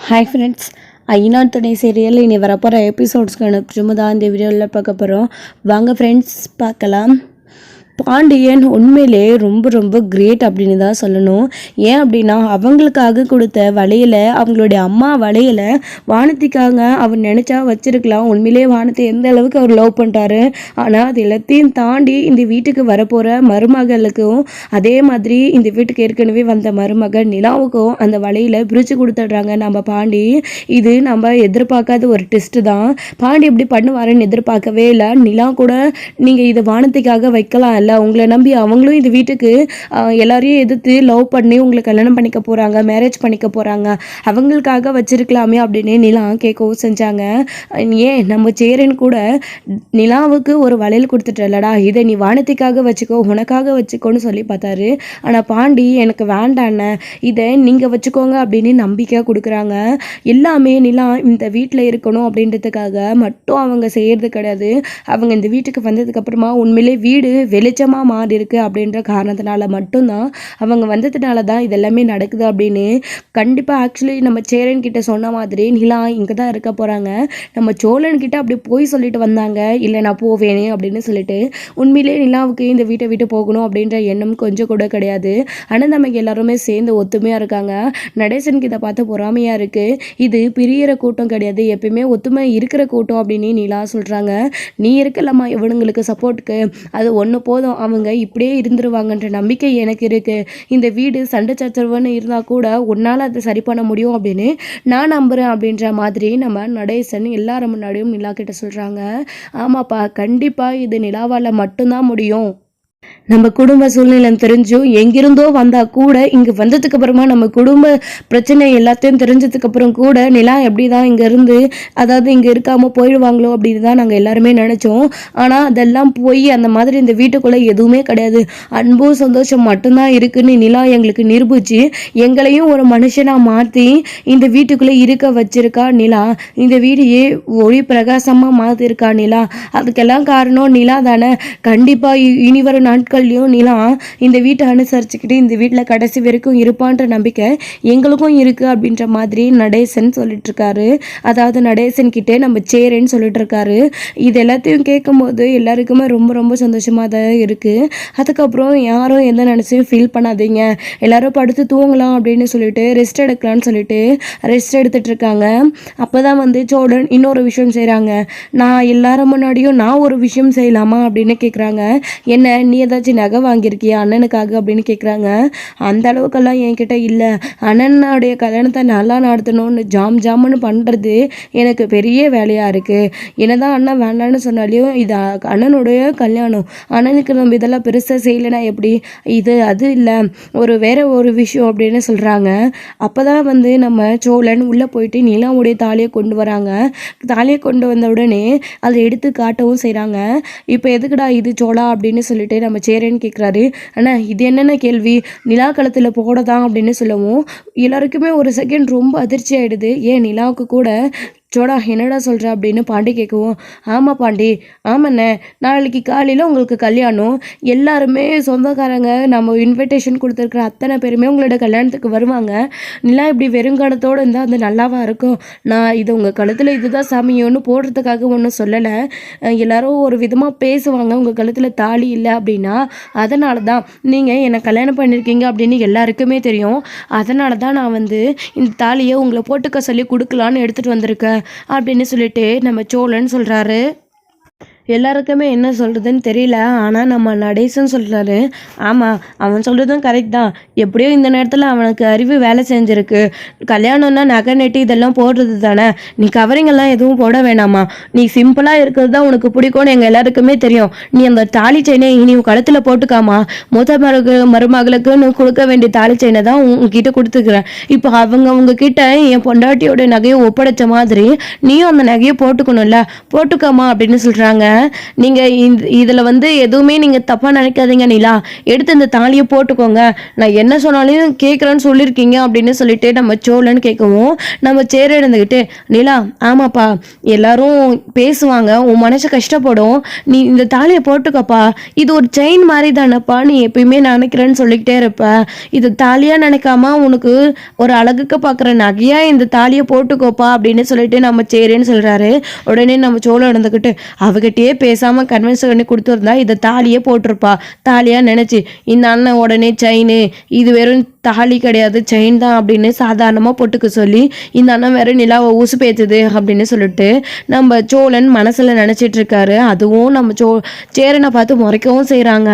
Hi friends, ஐநா துணை serial இனி வரப்போகிற எபிசோட்ஸ்க்கான தான் இந்த வீடியோவில் பார்க்க போகிறோம். வாங்க ஃப்ரெண்ட்ஸ் பார்க்கலாம். பாண்டியன் உண்மையிலே ரொம்ப ரொம்ப கிரேட் அப்படின்னு தான் சொல்லணும். ஏன் அப்படின்னா அவங்களுக்காக கொடுத்த வளையல, அவங்களுடைய அம்மா வளையல வானத்திக்காக அவர் நினச்சா வச்சிருக்கலாம். உண்மையிலே வானத்தை எந்த அளவுக்கு அவர் லவ் பண்ணிட்டாரு. ஆனால் அது எல்லாத்தையும் தாண்டி இந்த வீட்டுக்கு வரப்போகிற மருமகளுக்கும் அதே மாதிரி இந்த வீட்டுக்கு ஏற்கனவே வந்த மருமகள் நிலாவுக்கும் அந்த வளையல பிரித்து கொடுத்துட்றாங்க நம்ம பாண்டி. இது நம்ம எதிர்பார்க்காத ஒரு டெஸ்ட்டு தான். பாண்டி இப்படி பண்ணுவாருன்னு எதிர்பார்க்கவே இல்லை. நிலா கூட நீங்கள் இதை வானத்துக்காக வைக்கலாம், உங்களை நம்பி அவங்களும் இந்த வீட்டுக்கு எல்லாரையும் எதிர்த்து லவ் பண்ணி உங்களை கல்யாணம் பண்ணிக்க போகிறாங்க, மேரேஜ் பண்ணிக்க போகிறாங்க, அவங்களுக்காக வச்சிருக்கலாமே அப்படின்னு நிலா கேட்கவும் செஞ்சாங்க. ஏன் நம்ம சேரன் கூட நிலாவுக்கு ஒரு வளையல் கொடுத்துட்டலடா, இதை நீ வானத்துக்காக வச்சுக்கோ, உனக்காக வச்சுக்கோன்னு சொல்லி பார்த்தாரு. ஆனால் பாண்டி எனக்கு வேண்டாண்ண, இதை நீங்கள் வச்சுக்கோங்க அப்படின்னு நம்பிக்கை கொடுக்குறாங்க. எல்லாமே நிலா இந்த வீட்டில் இருக்கணும் அப்படின்றதுக்காக மட்டும் அவங்க செய்கிறது கிடையாது. அவங்க இந்த வீட்டுக்கு வந்ததுக்கப்புறமா உண்மையிலே வீடு வெளிச்சமாக மாறி இருக்கு அப்படின்ற காரணத்தினால மட்டும்தான், அவங்க வந்ததுனால தான் இதெல்லாமே நடக்குது அப்படின்னு கண்டிப்பாக ஆக்சுவலி நம்ம சேரன் கிட்ட சொன்ன மாதிரி நிலா இங்கே தான் இருக்க போகிறாங்க. நம்ம சோழன் கிட்ட அப்படி போய் சொல்லிட்டு வந்தாங்க, இல்லை நான் போவேனே அப்படின்னு சொல்லிட்டு. உண்மையிலே நிலாவுக்கு இந்த வீட்டை விட்டு போகணும் அப்படின்ற எண்ணம் கொஞ்சம் கூட கிடையாது. ஆனால் நமக்கு எல்லாருமே சேர்ந்து ஒத்துமையாக இருக்காங்க. நடேசனுக்கு இதை பார்த்து பொறாமையாக இருக்குது. இது பிரியிற கூட்டம் கிடையாது, எப்பயுமே ஒத்துமை இருக்கிற கூட்டம் அப்படின்னு நிலா சொல்கிறாங்க. நீ இருக்கலம்மா இவனுங்களுக்கு சப்போர்ட்டுக்கு, அது ஒன்று போதும், அவங்க இப்படியே இருந்துருவாங்கன்ற நம்பிக்கை எனக்கு இருக்குது. இந்த வீடு சண்டை சச்சரவுன்னு இருந்தால் கூட உன்னால் அதை சரி பண்ண முடியும் அப்படின்னு நான் நம்புகிறேன் அப்படின்ற மாதிரி நம்ம நடேசன் எல்லாரும் முன்னாடியும் நிலா கிட்ட சொல்கிறாங்க. ஆமாப்பா, கண்டிப்பாக இது நிலாவால் மட்டும்தான் முடியும். நம்ம குடும்ப சூழ்நிலை தெரிஞ்சும் எங்கிருந்தோ வந்தால் கூட இங்கே வந்ததுக்கு அப்புறமா நம்ம குடும்ப பிரச்சனை எல்லாத்தையும் தெரிஞ்சதுக்கு அப்புறம் கூட நிலா எப்படி தான் இங்கே இருந்து, அதாவது இங்கே இருக்காமல் போயிடுவாங்களோ அப்படின்னு தான் நாங்கள் எல்லாருமே நினச்சோம். ஆனால் அதெல்லாம் போய் அந்த மாதிரி இந்த வீட்டுக்குள்ளே எதுவுமே கிடையாது, அன்பும் சந்தோஷம் மட்டும்தான் இருக்குன்னு நிலா எங்களுக்கு நிரூபிச்சு எங்களையும் ஒரு மனுஷனாக மாற்றி இந்த வீட்டுக்குள்ளே இருக்க வச்சிருக்கா நிலா. இந்த வீடையே ஒளி பிரகாசமாக மாற்றிருக்கா நிலா. அதுக்கெல்லாம் காரணம் நிலா தானே. கண்டிப்பாக இனி வரும் நாட்கள்லையும் நிலா இந்த வீட்டை அனுசரிச்சுக்கிட்டு இந்த வீட்டில் கடைசி வரைக்கும் இருப்பான்ற நம்பிக்கை எங்களுக்கும் இருக்குது அப்படின்ற மாதிரி நடேசன் சொல்லிட்டு இருக்காரு. அதாவது நடேசன் கிட்டே நம்ம சேரேன்னு சொல்லிட்டு இருக்காரு. இது எல்லாத்தையும் கேட்கும்போது எல்லாருக்குமே ரொம்ப ரொம்ப சந்தோஷமாக தான் இருக்குது. அதுக்கப்புறம் யாரும் எந்த நினச்சியும் ஃபீல் பண்ணாதீங்க, எல்லாரும் படுத்து தூங்கலாம் அப்படின்னு சொல்லிட்டு ரெஸ்ட் எடுக்கலான்னு சொல்லிட்டு ரெஸ்ட் எடுத்துகிட்டு இருக்காங்க. அப்போ தான் வந்து சோழன் இன்னொரு விஷயம் செய்கிறாங்க. நான் எல்லாரும் முன்னாடியும் நான் ஒரு விஷயம் செய்யலாமா அப்படின்னு கேட்குறாங்க. என்ன, நீ ஏதாச்சும் நகை வாங்கியிருக்கியா அண்ணனுக்காக அப்படின்னு கேட்குறாங்க. அந்த அளவுக்கெல்லாம் என்கிட்ட இல்லை, அண்ணனுடைய கல்யாணத்தை நல்லா நடத்தணும்னு ஜாமுன்னு பண்ணுறது எனக்கு பெரிய வேலையாக இருக்குது. என்னதான் அண்ணன் வேண்டான்னு சொன்னாலையும் இது அண்ணனுடைய கல்யாணம், அண்ணனுக்கு நம்ம இதெல்லாம் பெருசாக செய்யலைன்னா எப்படி, இது அது இல்லை வேற ஒரு விஷயம் அப்படின்னு சொல்கிறாங்க. அப்போ தான் வந்து நம்ம சோழன் உள்ளே போயிட்டு நிலாவுடைய தாலியை கொண்டு வராங்க. தாலியை கொண்டு வந்த உடனே அதை எடுத்து காட்டவும் செய்கிறாங்க. இப்போ எதுக்குடா இது சோழா அப்படின்னு சொல்லிட்டு நம்ம சேரேன்னு கேட்குறாரு. ஆனால் இது என்னென்ன கேள்வி, நிலா களத்தில் போடதான் அப்படின்னு சொல்லவும் எல்லாருக்குமே ஒரு செகண்ட் ரொம்ப அதிர்ச்சி ஆகிடுது. ஏன் நிலாவுக்கு கூட சோடா என்னடா சொல்கிற அப்படின்னு பாண்டி கேட்கவும், ஆமாம் பாண்டி, ஆமாண்ணே, நாளைக்கு காலையில் உங்களுக்கு கல்யாணம், எல்லாருமே சொந்தக்காரங்க நம்ம இன்விடேஷன் கொடுத்துருக்குற அத்தனை பேருமே உங்களோட கல்யாணத்துக்கு வருவாங்க. நிலா இப்படி வெறுங்காலத்தோடு இருந்தால் அது நல்லாவா இருக்கும். நான் இது உங்கள் கழுத்தில் இதுதான் சாமியோன்னு போடுறதுக்காக ஒன்றும் சொல்லலை. எல்லாரும் ஒரு விதமாக பேசுவாங்க உங்கள் கழுத்தில் தாலி இல்லை அப்படின்னா, அதனால தான் நீங்கள் என்னை கல்யாணம் பண்ணியிருக்கீங்க அப்படின்னு எல்லாருக்குமே தெரியும். அதனால தான் நான் வந்து இந்த தாலியை உங்களை போட்டுக்க சொல்லி கொடுக்கலான்னு எடுத்துகிட்டு வந்திருக்கேன் அப்படின்னு சொல்லிட்டு நம்ம சோழன் சொல்றாரு. எல்லாருக்குமே என்ன சொல்கிறதுன்னு தெரியல. ஆனால் நம்ம நடேசன் சொல்கிறாரு, ஆமாம் அவன் சொல்கிறதும் கரெக்ட் தான், எப்படியோ இந்த நேரத்தில் அவனுக்கு அறிவு வேலை செஞ்சுருக்கு. கல்யாணம்னா நகை நெட்டி இதெல்லாம் போடுறது தானே, நீ கவரிங்கெல்லாம் எதுவும் போட வேணாமா, நீ சிம்பிளாக இருக்கிறது தான் உனக்கு பிடிக்கும்னு எங்கள் எல்லாருக்குமே தெரியும். நீ அந்த தாலி செயினை நீ கழுத்தில் போட்டுக்காமா, மூத்த மருமகளுக்குன்னு கொடுக்க வேண்டிய தாலி செயினை தான் உங்ககிட்ட கொடுத்துக்கிறேன். இப்போ அவங்க உங்ககிட்ட என் பொண்டாட்டியோட நகையை ஒப்படைச்ச மாதிரி நீயும் அந்த நகையை போட்டுக்கணும்ல, போட்டுக்காமா அப்படின்னு சொல்கிறாங்க. நீங்கள் இதில் வந்து எதுவுமே நீங்கள் தப்பாக நினைக்காதீங்க நிலா, எடுத்து இந்த தாலியை போட்டுக்கோங்க, நான் என்ன சொன்னாலும் கேட்குறேன்னு சொல்லியிருக்கீங்க அப்படின்னு சொல்லிட்டு நம்ம சோழன் கேட்கவும், நம்ம சேர இருந்துக்கிட்டு நிலா ஆமாப்பா எல்லாரும் பேசுவாங்க, உன் மனசு கஷ்டப்படும், நீ இந்த தாலியை போட்டுக்கப்பா, இது ஒரு செயின் மாதிரி தானப்பா, நீ எப்பயுமே நினைக்கிறேன்னு சொல்லிக்கிட்டே இருப்ப, இது தாலியாக நினைக்காம உனக்கு ஒரு அழகுக்கு பார்க்குற நகையா இந்த தாலியை போட்டுக்கோப்பா அப்படின்னு சொல்லிட்டு நம்ம சேரேன்னு சொல்கிறாரு. உடனே நம்ம சோழன் இருந்துக்கிட்டு அவகிட்டயே பேசாமல் கன்வின்ஸ் பண்ணி கொடுத்துருந்தா இதை தாலியே போட்டிருப்பா, தாலியாக நினச்சி இந்த அண்ணன் உடனே செயின், இது வெறும் தாலி கிடையாது செயின் தான் அப்படின்னு சாதாரணமாக போட்டுக்க சொல்லி இந்த அண்ணன் வேற நிலாவை ஊசு பேத்துது அப்படின்னு சொல்லிட்டு நம்ம சோழன் மனசில் நினச்சிட்டு இருக்காரு. அதுவும் நம்ம சேரனை பார்த்து முறைக்கவும் செய்கிறாங்க.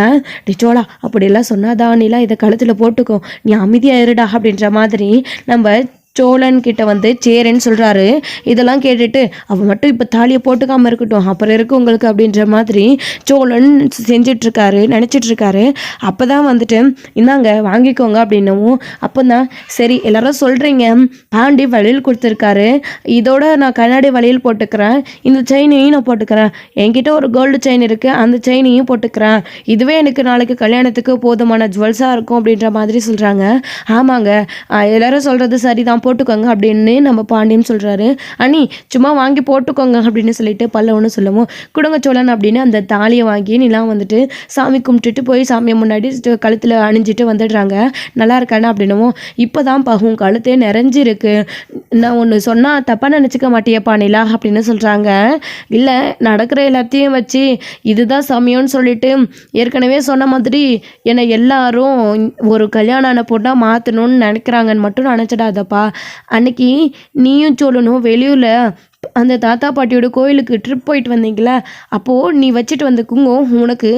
சோழா அப்படியெல்லாம் சொன்னாதான் நிலா இதை கழுத்தில் போட்டுக்கோ, நீ அமைதியாக இருடா அப்படின்ற மாதிரி நம்ம சோழன் கிட்ட வந்து சேரன்னு சொல்கிறாரு. இதெல்லாம் கேட்டுட்டு அவன் மட்டும் இப்போ தாலியை போட்டுக்காமல் இருக்கட்டும், அப்புறம் இருக்கு உங்களுக்கு அப்படின்ற மாதிரி சோழன் செஞ்சிட்ருக்காரு, நினச்சிட்ருக்காரு. அப்போ தான் வந்துட்டு இந்தாங்க வாங்கிக்கோங்க அப்படின்னவும், அப்போ தான் சரி எல்லாரும் சொல்கிறீங்க, பாண்டி வளையல் கொடுத்துருக்காரு, இதோட நான் கண்ணாடி வளையல் போட்டுக்கிறேன், இந்த செயினையும் நான் போட்டுக்கிறேன், என்கிட்ட ஒரு கோல்டு செயின் இருக்குது அந்த செயினையும் போட்டுக்கிறேன், இதுவே எனக்கு நாளைக்கு கல்யாணத்துக்கு போதுமான ஜுவல்ஸாக இருக்கும் அப்படின்ற மாதிரி சொல்கிறாங்க. ஆமாங்க எல்லாரும் சொல்கிறது சரிதான் போட்டுக்கோங்க அப்படின்னு நம்ம பாண்டியன் சொல்கிறாரு. அண்ணி சும்மா வாங்கி போட்டுக்கோங்க அப்படின்னு சொல்லிட்டு பல்லவன்னு சொல்லவும், குடுங்க சோழன் அப்படின்னு அந்த தாலியை வாங்கி நீலாம் வந்துட்டு சாமி கும்பிட்டுட்டு போய் சாமியை முன்னாடி கழுத்தில் அணிஞ்சிட்டு வந்துடுறாங்க. நல்லா இருக்கானே அப்படின்னவும், இப்போ தான் உன் கழுத்தே நிறைஞ்சிருக்கு, நான் ஒன்று சொன்னால் தப்பாக நினச்சிக்க மாட்டியப்பா நிலா அப்படின்னு சொல்கிறாங்க. இல்லை நடக்கிற எல்லாத்தையும் வச்சு இதுதான் சமயம்னு சொல்லிட்டு ஏற்கனவே சொன்ன மாதிரி என்னை எல்லாரும் ஒரு கல்யாணம் பொண்ணாக மாற்றணும்னு நினைக்கிறாங்கன்னு மட்டும் நினச்சிடாதப்பா, அன்னைக்கு நீயும் சொல்லணும் வெளியூரில் அந்த தாத்தா பாட்டியோட கோயிலுக்கு ட்ரிப் போயிட்டு வந்தீங்களா, அப்போது நீ வச்சுட்டு வந்த குங்குமம் உனக்கு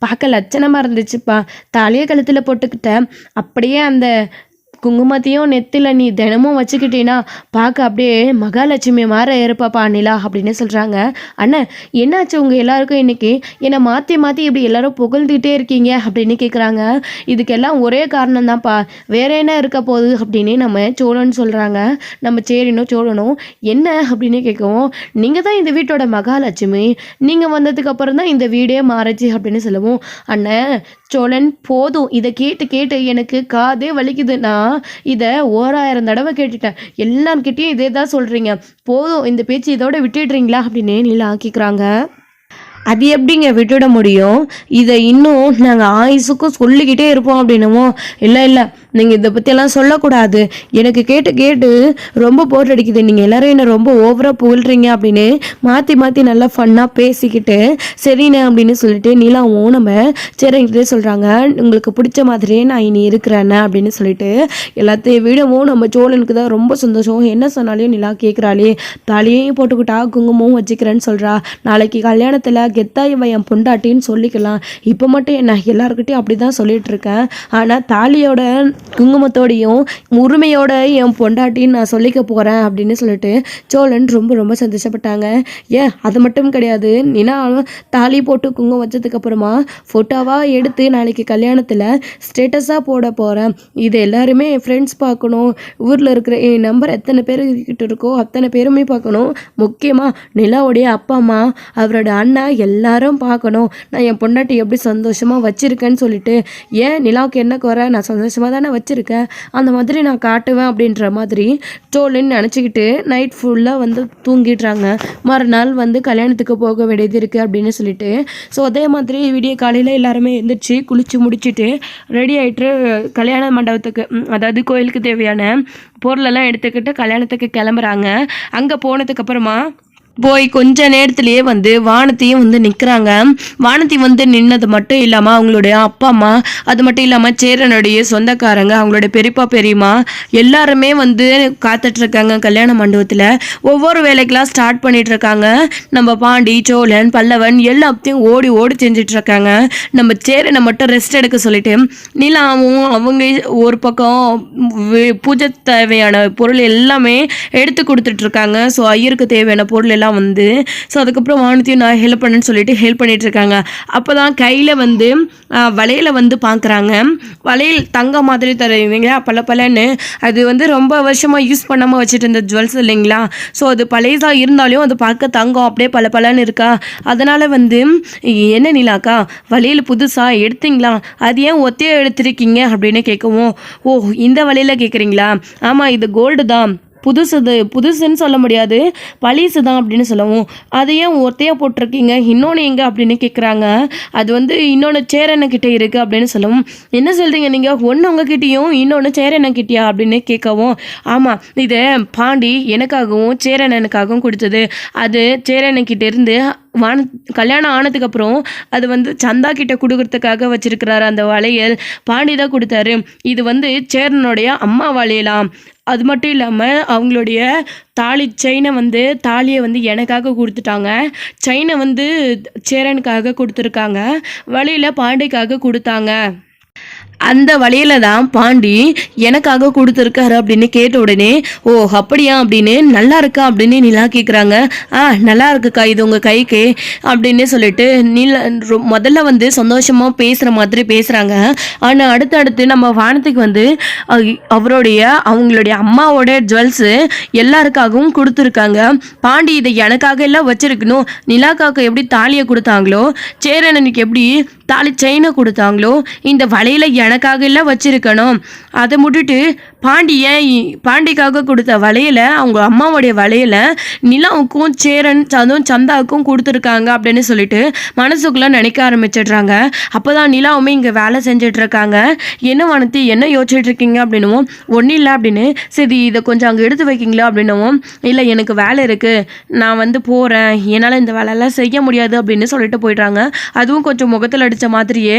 பார்க்க லட்சணமாக இருந்துச்சுப்பா, தாலியை கழுத்தில் போட்டுக்கிட்ட, அப்படியே அந்த குங்குமத்தையும் நெத்தில நீ தினமும் வச்சுக்கிட்டீன்னா பார்க்க அப்படியே மகாலட்சுமி மாற இருப்பாப்பா நிலா அப்படின்னு சொல்கிறாங்க. அண்ணன் என்னாச்சு உங்கள் எல்லாருக்கும் இன்னைக்கு என்னை மாற்றி மாற்றி இப்படி எல்லாரும் புகழ்ந்துகிட்டே இருக்கீங்க அப்படின்னு கேட்குறாங்க. இதுக்கெல்லாம் ஒரே காரணம் தான்ப்பா, வேற என்ன இருக்க போகுது அப்படின்னு நம்ம சோழன்னு சொல்கிறாங்க. நம்ம சேரினும் சோழனும் என்ன அப்படின்னு கேட்கவும், நீங்கள் தான் இந்த வீட்டோட மகாலட்சுமி, நீங்கள் வந்ததுக்கு அப்புறம் தான் இந்த வீடே மாறுச்சு அப்படின்னு சொல்லவும், அண்ணன் சோழன் போதும் இதை கேட்டு கேட்டு எனக்கு காதே வலிக்குது, நான் இதை 1000 தடவை கேட்டுட்டேன், எல்லார்கிட்டையும் இதே தான் சொல்கிறீங்க, போதும் இந்த பேச்சு இதோட விட்டுடுறீங்களா அப்படின்னு நீலா கேட்குறாங்க. அது எப்படிங்க விட்டுட முடியும், இதை இன்னும் நாங்கள் ஆயுசுக்கும் சொல்லிக்கிட்டே இருப்போம் அப்படின்னமோ, இல்லை இல்லை நீங்கள் இதை பற்றியெல்லாம் சொல்லக்கூடாது, எனக்கு கேட்டு கேட்டு ரொம்ப போர் அடிக்குது, நீங்கள் எல்லோரும் என்னை ரொம்ப ஓவராக புகழ்கிறீங்க அப்படின்னு மாற்றி மாற்றி நல்லா ஃபன்னாக பேசிக்கிட்டு சரிண்ணே அப்படின்னு சொல்லிட்டு நீலாவும் நம்ம சரிங்கிட்டே சொல்கிறாங்க. உங்களுக்கு பிடிச்ச மாதிரியே நான் இனி இருக்கிறேண்ணே அப்படின்னு சொல்லிட்டு எல்லாத்தையும் விடவும் நம்ம சோழனுக்கு தான் ரொம்ப சந்தோஷம். என்ன சொன்னாலையும் நிலா கேட்குறாளே, தாலியையும் போட்டுக்கிட்டா குங்குமமும் வச்சுக்கிறேன்னு சொல்கிறா, நாளைக்கு கல்யாணத்தில் கெத்தாய் என் பொண்டாட்டின்னு சொல்லிக்கலாம், இப்போ மட்டும் என்ன எல்லாருக்கிட்டையும் அப்படி தான் சொல்லிட்டு இருக்கேன், ஆனால் தாலியோட குங்குமத்தோடையும் உரிமையோட என் பொண்டாட்டின்னு நான் சொல்லிக்க போகிறேன் அப்படின்னு சொல்லிட்டு சோழன் ரொம்ப ரொம்ப சந்தோஷப்பட்டாங்க. ஏன் அது மட்டும் கிடையாது, நினா தாலி போட்டு குங்குமம் வச்சதுக்கப்புறமா ஃபோட்டோவாக எடுத்து நாளைக்கு கல்யாணத்தில் ஸ்டேட்டஸாக போட போகிறேன், இது எல்லாருமே என் ஃப்ரெண்ட்ஸ் பார்க்கணும், ஊரில் இருக்கிற என் நம்பர் எத்தனை பேர்கிட்ட இருக்கோ அத்தனை பேருமே பார்க்கணும், முக்கியமாக நிலாவுடைய அப்பா அம்மா அவரோட அண்ணா எல்லாரும் பார்க்கணும், நான் என் பொண்டாட்டி எப்படி சந்தோஷமாக வச்சுருக்கேன்னு சொல்லிட்டு, ஏன் நிலாவுக்கு என்ன குறை, நான் சந்தோஷமாக தானே வச்சுருக்கேன், அந்த மாதிரி நான் காட்டுவேன் அப்படின்ற மாதிரி சோழன் நினச்சிக்கிட்டு நைட் ஃபுல்லாக வந்து தூங்கிடுறாங்க. மறுநாள் வந்து கல்யாணத்துக்கு போக வேண்டியது இருக்குது அப்படின்னு சொல்லிட்டு, ஸோ அதே மாதிரி விடிய காலையில் எல்லாருமே எழுந்திரிச்சு குளித்து முடிச்சுட்டு ரெடி ஆகிட்டு கல்யாண மண்டபத்துக்கு, அதாவது கோயிலுக்கு தேவையான பொருளெல்லாம் எடுத்துக்கிட்டு கல்யாணத்துக்கு கிளம்புறாங்க. அங்கே போனதுக்கப்புறமா போய் கொஞ்ச நேரத்துலேயே வந்து வானத்தையும் வந்து நிற்கிறாங்க. வானத்தி வந்து நின்னது மட்டும் இல்லாமல் அவங்களுடைய அப்பா அம்மா, அது மட்டும் இல்லாமல் சேரனுடைய சொந்தக்காரங்க, அவங்களுடைய பெரியப்பா பெரியம்மா எல்லாருமே வந்து காத்துட்ருக்காங்க கல்யாண மண்டபத்தில். ஒவ்வொரு வேலைக்கெல்லாம் ஸ்டார்ட் பண்ணிகிட்ருக்காங்க. நம்ம பாண்டி சோழன் பல்லவன் எல்லாத்தையும் ஓடி ஓடி செஞ்சிட்ருக்காங்க. நம்ம சேரனை மட்டும் ரெஸ்ட் எடுக்க சொல்லிட்டு நிலாவும் அவங்க ஒரு பக்கம் பூஜை தேவையான பொருள் எல்லாமே எடுத்து கொடுத்துட்ருக்காங்க. ஸோ ஐயருக்கு தேவையான பொருள் எல்லாம் எல்லாம் வந்து. ஸோ அதுக்கப்புறம் வானத்தையும் நான் ஹெல்ப் பண்ணேன்னு சொல்லிட்டு ஹெல்ப் பண்ணிட்டு இருக்காங்க. அப்போ தான் கையில் வந்து வளையலை வந்து பார்க்குறாங்க. வளையல் தங்க மாதிரி தருவீங்களா பல பலன்னு, அது வந்து ரொம்ப வருஷமாக யூஸ் பண்ணாமல் வச்சுட்டு இருந்த ஜுவல்ஸ் இல்லைங்களா. ஸோ அது பழையதாக இருந்தாலும் அது பார்க்க தங்கம் அப்படியே பல பலன்னு இருக்கா. அதனால் வந்து என்ன நிலாக்கா வளையல் புதுசாக எடுத்தீங்களா, அது ஏன் ஒத்தையாக எடுத்திருக்கீங்க அப்படின்னு கேட்கவும், ஓ இந்த வளையல கேட்குறீங்களா, ஆமாம் இது கோல்டு தான், புதுசுன்னு சொல்ல முடியாது, பழசு தான் அப்படின்னு சொல்லவும், அதை ஏன் ஒத்தையாக போட்டிருக்கீங்க, இன்னொன்று எங்கே அப்படின்னு கேட்குறாங்க. அது வந்து இன்னொன்று சேரண்ணக்கிட்ட இருக்குது அப்படின்னு சொல்லவும், என்ன சொல்கிறீங்க நீங்கள், ஒன்று உங்ககிட்டயும் இன்னொன்று சேரண்ணக்கிட்டயா அப்படின்னு கேட்கவும், ஆமாம் இதை பாண்டி எனக்காகவும் சேரண்ணனுக்காகவும் கொடுத்தது, அது சேரண்ணக்கிட்ட இருந்து கல்யாணம் ஆனதுக்கப்புறம் அது வந்து சந்தா கிட்ட கொடுக்கறதுக்காக வச்சிருக்கிறாரு. அந்த வளையல் பாண்டி தான் கொடுத்தாரு. இது வந்து சேரனுடைய அம்மா வளையலாம். அது மட்டும் இல்லாமல் அவங்களுடைய தாலியை வந்து எனக்காக கொடுத்துட்டாங்க, செயினை வந்து சேரனுக்காக கொடுத்துருக்காங்க, வளையல பாண்டிக்காக கொடுத்தாங்க. அந்த வழியில தான் பாண்டி எனக்காக கொடுத்துருக்காரு அப்படின்னு கேட்ட உடனே, ஓ அப்படியா அப்படின்னு, நல்லா இருக்கா அப்படின்னு நிலா கேட்குறாங்க. நல்லா இருக்குக்கா இது உங்கள் கைக்கு அப்படின்னு சொல்லிட்டு முதல்ல வந்து சந்தோஷமாக பேசுகிற மாதிரி பேசுகிறாங்க. ஆனால் அடுத்தடுத்து நம்ம வானத்துக்கு வந்து அவங்களுடைய அம்மாவோட ஜுவல்ஸு எல்லாருக்காகவும் கொடுத்துருக்காங்க. பாண்டி இதை எனக்காக எல்லாம் வச்சிருக்கணும், நிலாக்காக எப்படி தாலியை கொடுத்தாங்களோ, சேரனனுக்கு எப்படி தாலி செயினை கொடுத்தாங்களோ, இந்த வலையில எனக்காக எல்லாம் வச்சிருக்கணும். அதை முட்டுட்டு பாண்டிக்காக கொடுத்த வளையல, அவங்க அம்மாவுடைய வளையல நிலாவுக்கும் அதுவும் சந்தாவுக்கும் கொடுத்துருக்காங்க அப்படின்னு சொல்லிட்டு மனசுக்குள்ள நினைக்க ஆரம்பிச்சிடுறாங்க. அப்போதான் நிலாவுமே இங்கே வேலை செஞ்சுட்டு இருக்காங்க. என்ன வானத்தி என்ன யோசிச்சுட்டு இருக்கீங்க அப்படின்னுவோம், ஒன்றும் இல்லை அப்படின்னு, சரி இதை கொஞ்சம் அங்கே எடுத்து வைக்கிங்களா அப்படின்னுவோம், இல்லை எனக்கு வேலை இருக்குது, நான் வந்து போகிறேன், என்னால் இந்த வேலையெல்லாம் செய்ய முடியாது அப்படின்னு சொல்லிட்டு போயிடுறாங்க. அதுவும் கொஞ்சம் முகத்தில் அடித்த மாதிரியே,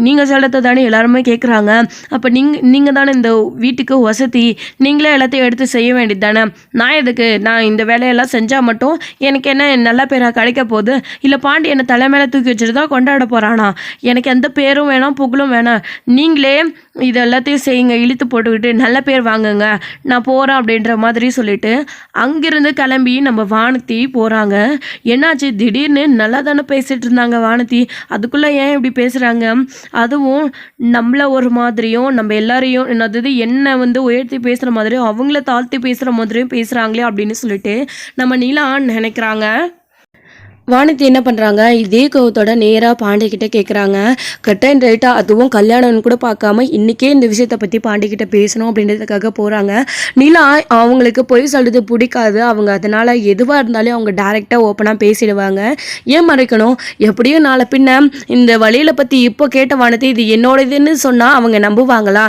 நீங்கள் சொல்கிறத தானே எல்லாருமே கேட்குறாங்க, அப்போ நீங்கள் தானே இந்த வீட்டுக்கு வசதி, நீங்களே எல்லாத்தையும் எடுத்து செய்ய வேண்டியது தானே, நான் எதுக்கு, நான் இந்த வேலையெல்லாம் செஞ்சால் மட்டும் எனக்கு என்ன நல்ல பேராக கிடைக்க போகுது, இல்லை பாண்டி என்னை தலை மேலே தூக்கி வச்சுட்டு தான் கொண்டாட போகிறானா, எனக்கு எந்த பேரும் வேணாம் புகழும் வேணாம், நீங்களே இது எல்லாத்தையும் செய்யுங்க, இழுத்து போட்டுக்கிட்டு நல்ல பேர் வாங்குங்க, நான் போகிறேன் அப்படின்ற மாதிரி சொல்லிட்டு அங்கிருந்து கிளம்பி நம்ம வானத்தி போகிறாங்க. என்னாச்சு திடீர்னு நல்லா தானே பேசிகிட்டு இருந்தாங்க வானத்தி, அதுக்குள்ளே ஏன் இப்படி பேசுகிறாங்க, அதுவும் நம்மளை ஒரு மாதிரியும் நம்ம எல்லாரையும் என்னது என்ன வந்து உயர்த்தி பேசுகிற மாதிரியும் அவங்கள தாழ்த்தி பேசுகிற மாதிரியும் பேசுகிறாங்களே அப்படின்னு சொல்லிட்டு நம்ம நிலா நினைக்கிறாங்க. வானதி என்ன பண்ணுறாங்க, இதே கோவத்தோட நேராக பாண்டிக்கிட்ட கேட்குறாங்க. கட் அண்ட் ரைட்டாக, அதுவும் கல்யாணம்னு கூட பார்க்காம இன்றைக்கே இந்த விஷயத்தை பற்றி பாண்டிக்கிட்ட பேசணும் அப்படின்றதுக்காக போகிறாங்க. நிலா அவங்களுக்கு பொய் சொல்கிறது பிடிக்காது, அவங்க அதனால் எதுவாக இருந்தாலும் அவங்க டைரெக்டாக ஓப்பனாக பேசிடுவாங்க. ஏன் மறைக்கணும், எப்படியும் நாளை பின்ன இந்த வழியில் பற்றி இப்போ கேட்ட வானதி இது என்னோடதுன்னு சொன்னால் அவங்க நம்புவாங்களா,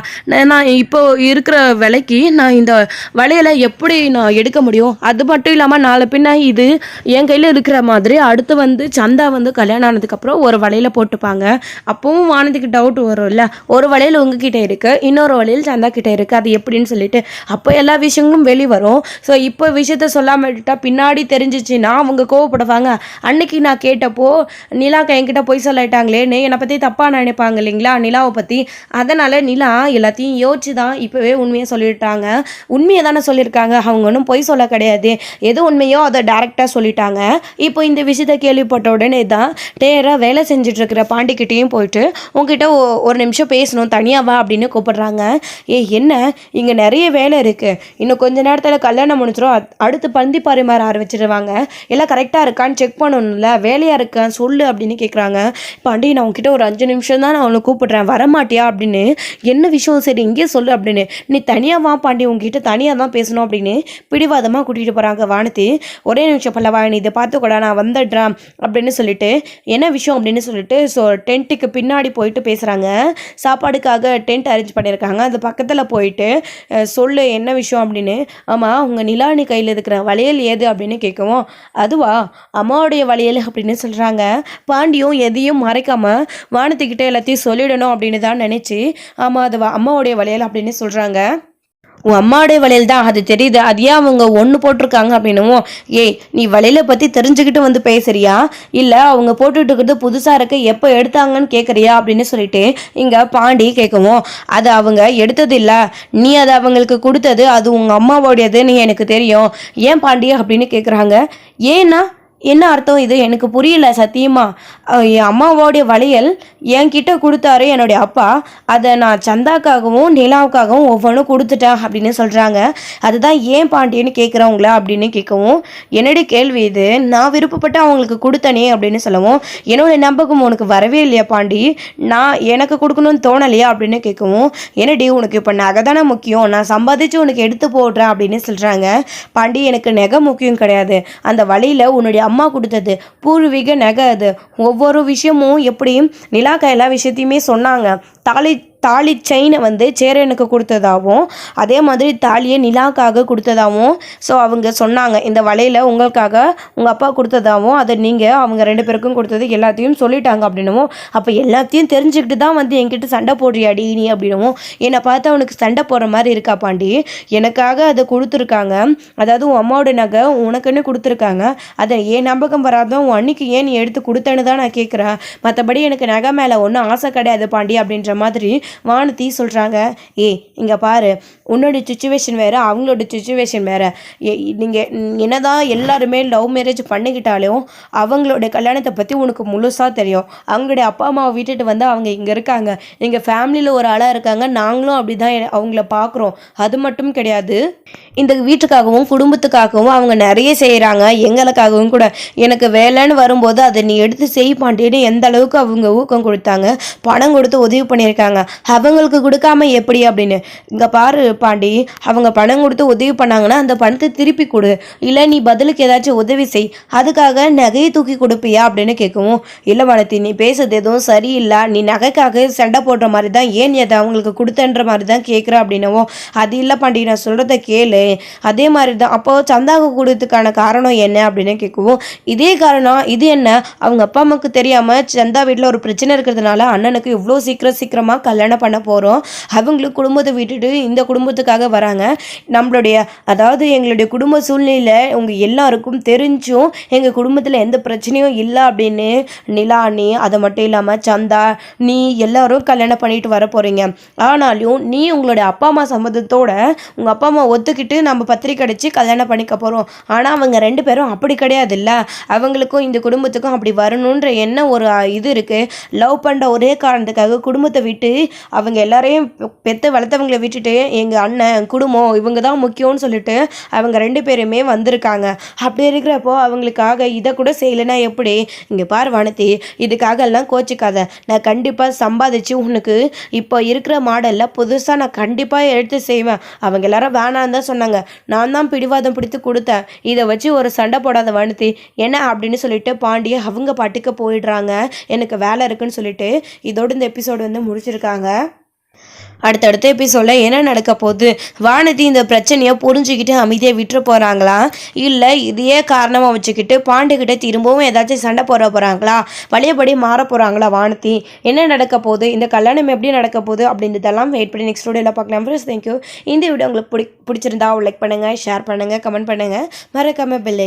நான் இப்போ இருக்கிற விலைக்கு நான் இந்த வலையில் எப்படி நான் எடுக்க முடியும், அது மட்டும் இல்லாமல் நாளை பின்ன இது என் கையில் இருக்கிற மாதிரி அடுத்து வந்து சந்தா வந்து கல்யாணம் ஆனதுக்கப்புறம் ஒரு வலையில் போட்டுப்பாங்க. அப்பவும் வானதிக்கு டவுட் வரும் இல்லை, ஒரு வலையில் உங்ககிட்ட இருக்குது, இன்னொரு வலையில் சந்தா கிட்டே இருக்குது, அது எப்படின்னு சொல்லிட்டு அப்போ எல்லா விஷயங்களும் வெளிவரும். ஸோ இப்போ விஷயத்த சொல்லாமல் விட்டுட்டா பின்னாடி தெரிஞ்சிச்சுன்னா அவங்க கோவப்படுவாங்க. அன்னைக்கு நான் கேட்டப்போ நிலாக்கு என்கிட்ட போய் சொல்லிட்டாங்களேன்னு என்னை பற்றி தப்பாக நினைப்பாங்க இல்லைங்களா நிலாவை பற்றி. அதனால் நிலா எல்லாத்தையும் யோசிச்சு தான் இப்போவே உண்மையை சொல்லிட்டாங்க. உண்மையை தானே சொல்லியிருக்காங்க, அவங்க ஒன்றும் பொய் சொல்ல கிடையாது, எது உண்மையோ அதை டேரெக்டாக சொல்லிட்டாங்க. இப்போ இந்த விஷயத்தை கேள்விப்பட்ட உடனே தான் நேராக வேலை செஞ்சிட்ருக்கிற பாண்டிக்கிட்டேயும் போயிட்டு உங்ககிட்ட ஒரு நிமிஷம் பேசணும் தனியாக வா அப்படின்னு கூப்பிடுறாங்க. என்ன இங்கே நிறைய வேலை இருக்குது, இன்னும் கொஞ்ச நேரத்தில் கல்யாணம் முடிச்சிடும், அடுத்து பந்தி பரிமாற ஆரம்பிச்சிடுவாங்க, எல்லாம் கரெக்டாக இருக்கான்னு செக் பண்ணணும்ல, வேலையாக இருக்கேன் சொல்லு அப்படின்னு கேட்குறாங்க. பாண்டி நான் உங்ககிட்ட ஒரு 5 நிமிஷம் தான் நான் அவனை கூப்பிடுறேன், வரமாட்டியா அப்படின்னு. என்ன விஷயம், சரி இங்கேயே சொல்லு அப்படின்னு. நீ தனியாக வா பாண்டி, உங்ககிட்ட தனியாக தான் பேசணும் அப்படின்னு பிடிவாதமாக கூட்டிகிட்டு போகிறாங்க வானதி. ஒரே நிமிஷம் பல்லவா, நீ இதை பார்த்துக்கூட நான் வந்துடுறேன் அப்படின்னு சொல்லிட்டு என்ன விஷயம் அப்படின்னு சொல்லிட்டு ஸோ டென்ட்டுக்கு பின்னாடி போயிட்டு பேசுகிறாங்க. சாப்பாடுக்காக டென்ட் அரேஞ்ச் பண்ணியிருக்காங்க, அது பக்கத்தில் போயிட்டு சொல்லு என்ன விஷயம் அப்படின்னு. ஆமாம் உங்கள் நிலானி கையில் இருக்கிற வளையல் ஏது அப்படின்னு கேட்கவும், அதுவா அம்மாவுடைய வளையல் அப்படின்னு சொல்கிறாங்க. பாண்டியும் எதையும் மறைக்காமல் வானத்துக்கிட்ட எல்லாத்தையும் சொல்லிடணும் அப்படின்னு தான் நினச்சி, ஆமாம் அது அம்மாவுடைய வளையல் அப்படின்னு சொல்கிறாங்க. உன் அம்மாவுடைய வளையல் தான் அது தெரியுது, அது ஏன் அவங்க ஒன்று போட்டிருக்காங்க அப்படின்னும், ஏய் நீ வளையலை பற்றி தெரிஞ்சுக்கிட்டு வந்து பேசுறியா இல்லை அவங்க போட்டுட்டு இருக்கிறது புதுசாக இருக்க எப்போ எடுத்தாங்கன்னு கேட்குறியா அப்படின்னு சொல்லிட்டு இங்கே பாண்டி கேட்கவும், அது அவங்க எடுத்தது இல்லை, நீ அதை அவங்களுக்கு கொடுத்தது, அது உங்கள் அம்மாவோடையதுன்னு எனக்கு தெரியும், ஏன் பாண்டி அப்படின்னு கேட்குறாங்க. ஏன்னா என்ன அர்த்தம் இது எனக்கு புரியல சத்தியமா. என் அம்மாவோடைய வளையல் என்கிட்ட கொடுத்தாரு என்னுடைய அப்பா, அதை நான் சந்தாக்காகவும் நிலாவுக்காகவும் ஒவ்வொன்றும் கொடுத்துட்டேன் அப்படின்னு சொல்கிறாங்க. அதுதான் ஏன் பாண்டியன்னு கேட்குறவங்களா அப்படின்னு கேட்கவும், என்னுடைய கேள்வி இது, நான் விருப்பப்பட்டு அவங்களுக்கு கொடுத்தனே அப்படின்னு சொல்லவும், என்னுடைய நம்பகம் உனக்கு வரவே இல்லையா பாண்டி, நான் எனக்கு கொடுக்கணும்னு தோணலையா அப்படின்னு கேட்கவும், என்னடி உனக்கு இப்போ நகை தானே முக்கியம், நான் சம்பாதிச்சு உனக்கு எடுத்து போடுறேன் அப்படின்னு சொல்கிறாங்க. பாண்டி எனக்கு நகை முக்கியம் கிடையாது, அந்த வழியில் உன்னுடைய அம்மா கொடுத்தது பூர்வீக நகை, அது ஒவ்வொரு விஷயமும் எப்படியும் நிலாக்கா எல்லா விஷயத்தையுமே சொன்னாங்க. தாலி செயினை வந்து சேரனுக்கு கொடுத்ததாகவும் அதே மாதிரி தாலியை நிலாக்காக கொடுத்ததாகவும் ஸோ அவங்க சொன்னாங்க, இந்த வலையில் உங்களுக்காக உங்கள் அப்பா கொடுத்ததாகவும் அதை நீங்கள் அவங்க 2 பேருக்கும் கொடுத்தது எல்லாத்தையும் சொல்லிட்டாங்க அப்படின்னும். அப்போ எல்லாத்தையும் தெரிஞ்சுக்கிட்டு தான் வந்து என்கிட்ட சண்டை போடுறியாடி நீ அப்படின்னும். என்னை பார்த்தா உனக்கு சண்டை போடுற மாதிரி இருக்கா பாண்டி, எனக்காக அதை கொடுத்துருக்காங்க, அதாவது உன் அம்மாவோட நகை உனக்குன்னு கொடுத்துருக்காங்க, அதை ஏன் நம்பகம் வராதோ உன் அன்னைக்கு ஏன் நீ எடுத்து கொடுத்தேன்னு தான் நான் கேட்குறேன், மற்றபடி எனக்கு நகை மேலே ஒன்றும் ஆசை கிடையாது பாண்டி அப்படின்ற மாதிரி வானதி சொல்கிறாங்க. இங்கே பாரு, உன்னோட சுச்சுவேஷன் வேறு அவங்களோட சுச்சுவேஷன் வேறு, நீங்கள் என்னதான் எல்லாருமே லவ் மேரேஜ் பண்ணிக்கிட்டாலும் அவங்களோட கல்யாணத்தை பற்றி உனக்கு முழுசாக தெரியும். அவங்களுடைய அப்பா அம்மாவை விட்டுட்டு வந்து அவங்க இங்கே இருக்காங்க, எங்கள் ஃபேமிலியில் ஒரு ஆளாக இருக்காங்க, நாங்களும் அப்படி தான் அவங்கள பார்க்குறோம். அது மட்டும் கிடையாது, இந்த வீட்டுக்காகவும் குடும்பத்துக்காகவும் அவங்க நிறைய செய்கிறாங்க, எங்களுக்காகவும் கூட. எனக்கு வேலைன்னு வரும்போது அதை நீ எடுத்து செய் பாண்டின்னு எந்த அளவுக்கு அவங்க ஊக்கம் கொடுத்தாங்க, பணம் கொடுத்து உதவி பண்ணியிருக்காங்க, அவங்களுக்கு கொடுக்காம எப்படி அப்படின்னு. இங்கே பாரு பாண்டி, அவங்க பணம் கொடுத்து உதவி பண்ணாங்கன்னா அந்த பணத்தை திருப்பி கொடு, இல்லை நீ பதிலுக்கு ஏதாச்சும் உதவி செய், அதுக்காக நகையை தூக்கி கொடுப்பியா அப்படின்னு கேட்கவும், இல்லை வானதி நீ பேசுறது எதுவும் சரியில்லை, நீ நகைக்காக சண்டை போடுற மாதிரி தான், ஏன் நீ அதை அவங்களுக்கு கொடுத்தன்ற மாதிரி தான் கேட்குற அப்படின்னவோ, அது இல்லை பாண்டி நான் சொல்கிறத கேளு, அதே மாதிரி தான் அப்போது சந்தாக்கு கொடுத்ததுக்கான காரணம் என்ன அப்படின்னு கேட்கவும், இதே காரணம், இது என்ன அவங்க அப்பா அம்மாவுக்கு தெரியாமல் சந்தா வீட்டில் ஒரு பிரச்சனை இருக்கிறதுனால அண்ணனுக்கு இவ்வளோ சீக்கிரமாக கல்யாணம் பண்ண போகிறோம், அவங்களுக்கு குடும்பத்தை விட்டுட்டு இந்த குடும்பத்துக்காக வராங்க, நம்மளுடைய அதாவது எங்களுடைய குடும்ப சூழ்நிலையில் உங்கள் எல்லாருக்கும் தெரிஞ்சும் எங்கள் குடும்பத்தில் எந்த பிரச்சனையும் இல்லை அப்படின்னு நிலா நீ, அதை மட்டும் இல்லாமல் சந்தா நீ எல்லாரும் கல்யாணம் பண்ணிட்டு வர போகிறீங்க, ஆனாலும் நீ உங்களுடைய அப்பா அம்மா சம்மதத்தோட உங்கள் அப்பா அம்மா ஒத்துக்கிட்டு நம்ம பத்திரிக்கை அடித்து கல்யாணம் பண்ணிக்க போகிறோம், ஆனால் அவங்க 2 பேரும் அப்படி கிடையாது இல்லை, அவங்களுக்கும் இந்த குடும்பத்துக்கும் அப்படி வரணுன்ற என்ன ஒரு இது இருக்குது, லவ் பண்ணுற ஒரே காரணத்துக்காக குடும்பத்தை விட்டு அவங்க எல்லாரையும் பெற்று வளர்த்தவங்களை விட்டுட்டு எங்கள் அண்ணன் குடும்பம் இவங்க தான் முக்கியம்னு சொல்லிட்டு அவங்க 2 பேருமே வந்திருக்காங்க. அப்படி இருக்கிறப்போ அவங்களுக்காக இதை கூட செய்யலைன்னா எப்படி. இங்கே பார் வானதி, இதுக்காக எல்லாம் கோச்சிக்காத, நான் கண்டிப்பாக சம்பாதிச்சு உனக்கு இப்போ இருக்கிற மாடலில் புதுசாக நான் கண்டிப்பாக எடுத்து செய்வேன், அவங்க எல்லாரும் வேணான்னு தான் சொன்னாங்க, நான் தான் பிடிவாதம் பிடித்து கொடுத்தேன், இதை வச்சு ஒரு சண்டை போடாத வானதி என்ன அப்படின்னு சொல்லிட்டு பாண்டியை அவங்க பாட்டுக்கு போயிடுறாங்க, எனக்கு வேலை இருக்குன்னு சொல்லிட்டு. இதோடு இந்த எபிசோடு வந்து முடிச்சிருக்காங்க. அடுத்தடுத்த எபிசோடில் என்ன நடக்க போகுது, வானதி இந்த பிரச்சனையை புரிஞ்சுக்கிட்டு அமைதியாக விட்டுற போகிறாங்களா, இல்லை இதையே காரணமாக வச்சுக்கிட்டு பாண்டிகிட்ட திரும்பவும் ஏதாச்சும் சண்டை போட போகிறாங்களா, பழையபடி மாற போகிறாங்களா வானதி, என்ன நடக்க போகுது, இந்த கல்யாணம் எப்படி நடக்க போகுது அப்படின்றதெல்லாம் வெயிட் பண்ணி நெக்ஸ்ட் வீடியோவில் பார்க்கலாம். Friends thank you. இந்த வீடியோ உங்களுக்கு பிடிச்சிருந்தா லைக் பண்ணுங்கள், ஷேர் பண்ணுங்கள், கமெண்ட் பண்ணுங்கள், மறக்காமல் பெல்